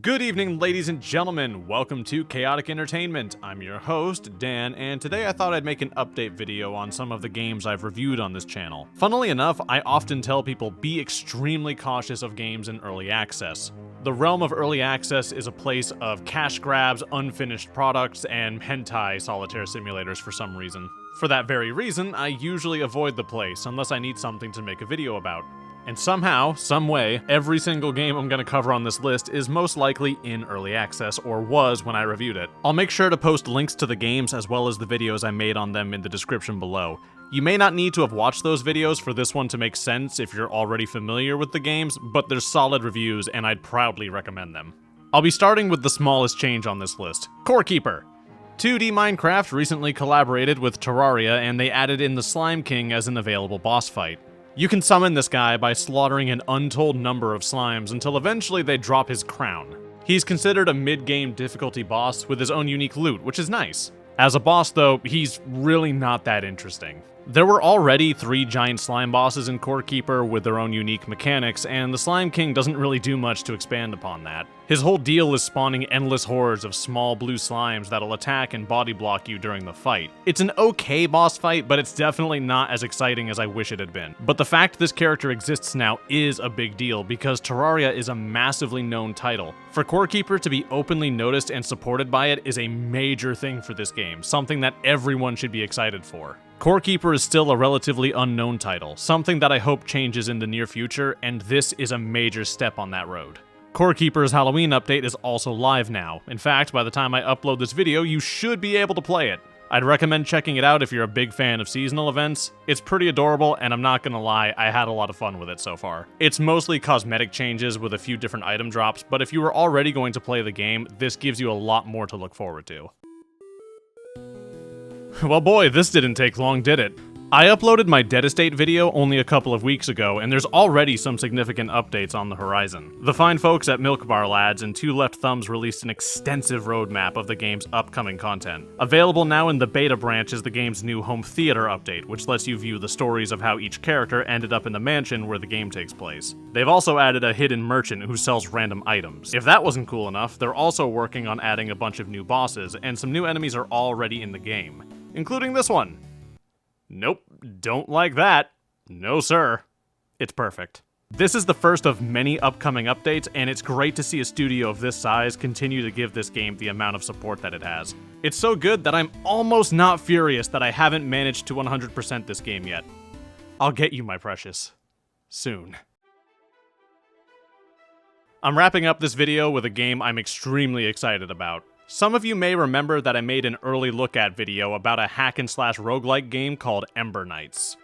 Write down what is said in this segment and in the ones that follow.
Good evening, ladies and gentlemen. Welcome to Chaotic Entertainment. I'm your host, Dan, and today I thought I'd make an update video on some of the games I've reviewed on this channel. Funnily enough, I often tell people be extremely cautious of games in early access. The realm of early access is a place of cash grabs, unfinished products, and hentai solitaire simulators for some reason. For that very reason, I usually avoid the place unless I need something to make a video about. And somehow, some way, every single game I'm going to cover on this list is most likely in early access, or was when I reviewed it. I'll make sure to post links to the games as well as the videos I made on them in the description below. You may not need to have watched those videos for this one to make sense if you're already familiar with the games, but they're solid reviews and I'd proudly recommend them. I'll be starting with the smallest change on this list, Core Keeper. 2D Minecraft recently collaborated with Terraria and they added in the Slime King as an available boss fight. You can summon this guy by slaughtering an untold number of slimes until eventually they drop his crown. He's considered a mid-game difficulty boss with his own unique loot, which is nice. As a boss though, he's really not that interesting. There were already 3 giant slime bosses in Core Keeper with their own unique mechanics, and the Slime King doesn't really do much to expand upon that. His whole deal is spawning endless hordes of small blue slimes that'll attack and body block you during the fight. It's an okay boss fight, but it's definitely not as exciting as I wish it had been. But the fact this character exists now is a big deal because Terraria is a massively known title. For Core Keeper to be openly noticed and supported by it is a major thing for this game, something that everyone should be excited for. Core Keeper is still a relatively unknown title, something that I hope changes in the near future, and this is a major step on that road. Core Keeper's Halloween update is also live now. In fact, by the time I upload this video, you should be able to play it. I'd recommend checking it out if you're a big fan of seasonal events. It's pretty adorable, and I'm not gonna lie, I had a lot of fun with it so far. It's mostly cosmetic changes with a few different item drops, but if you were already going to play the game, this gives you a lot more to look forward to. Well boy, this didn't take long, did it? I uploaded my Dead Estate video only a couple of weeks ago, and there's already some significant updates on the horizon. The fine folks at Milk Bar Lads and Two Left Thumbs released an extensive roadmap of the game's upcoming content. Available now in the beta branch is the game's new home theater update, which lets you view the stories of how each character ended up in the mansion where the game takes place. They've also added a hidden merchant who sells random items. If that wasn't cool enough, they're also working on adding a bunch of new bosses, and some new enemies are already in the game, including this one. Nope, don't like that. No sir. It's perfect. This is the first of many upcoming updates, and it's great to see a studio of this size continue to give this game the amount of support that it has. It's so good that I'm almost not furious that I haven't managed to 100% this game yet. I'll get you, my precious. Soon. I'm wrapping up this video with a game I'm extremely excited about. Some of you may remember that I made an early look at video about a hack-and-slash roguelike game called Ember.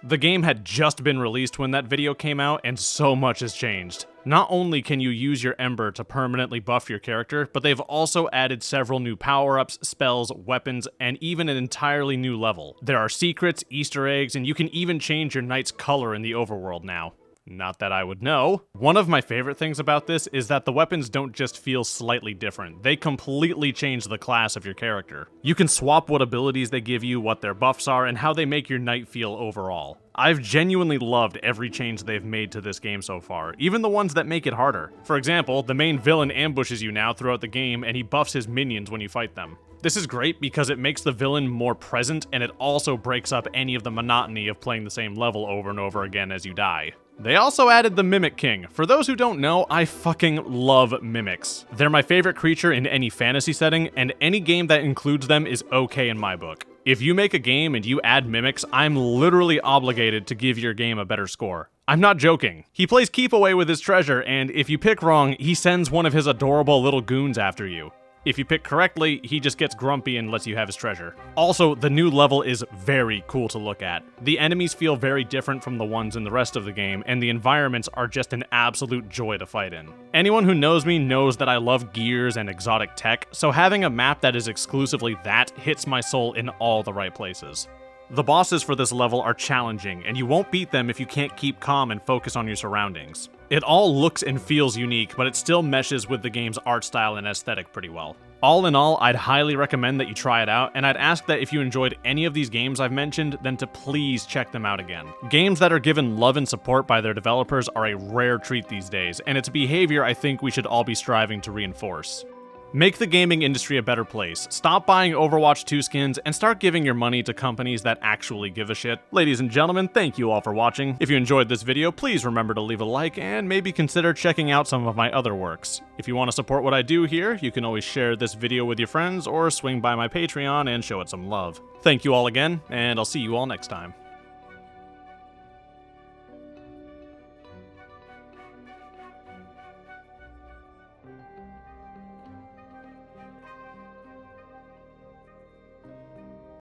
The game had just been released when that video came out, and so much has changed. Not only can you use your Ember to permanently buff your character, but they've also added several new power-ups, spells, weapons, and even an entirely new level. There are secrets, Easter eggs, and you can even change your knight's color in the overworld now. Not that I would know. One of my favorite things about this is that the weapons don't just feel slightly different, they completely change the class of your character. You can swap what abilities they give you, what their buffs are, and how they make your knight feel overall. I've genuinely loved every change they've made to this game so far, even the ones that make it harder. For example, the main villain ambushes you now throughout the game, and he buffs his minions when you fight them. This is great because it makes the villain more present, and it also breaks up any of the monotony of playing the same level over and over again as you die. They also added the Mimic King. For those who don't know, I fucking love mimics. They're my favorite creature in any fantasy setting, and any game that includes them is okay in my book. If you make a game and you add mimics, I'm literally obligated to give your game a better score. I'm not joking. He plays keep away with his treasure, and if you pick wrong, he sends one of his adorable little goons after you. If you pick correctly, he just gets grumpy and lets you have his treasure. Also, the new level is very cool to look at. The enemies feel very different from the ones in the rest of the game, and the environments are just an absolute joy to fight in. Anyone who knows me knows that I love gears and exotic tech, so having a map that is exclusively that hits my soul in all the right places. The bosses for this level are challenging, and you won't beat them if you can't keep calm and focus on your surroundings. It all looks and feels unique, but it still meshes with the game's art style and aesthetic pretty well. All in all, I'd highly recommend that you try it out, and I'd ask that if you enjoyed any of these games I've mentioned, then to please check them out again. Games that are given love and support by their developers are a rare treat these days, and it's a behavior I think we should all be striving to reinforce. Make the gaming industry a better place. Stop buying Overwatch 2 skins and start giving your money to companies that actually give a shit. Ladies and gentlemen, thank you all for watching. If you enjoyed this video, please remember to leave a like and maybe consider checking out some of my other works. If you want to support what I do here, you can always share this video with your friends or swing by my Patreon and show it some love. Thank you all again, and I'll see you all next time.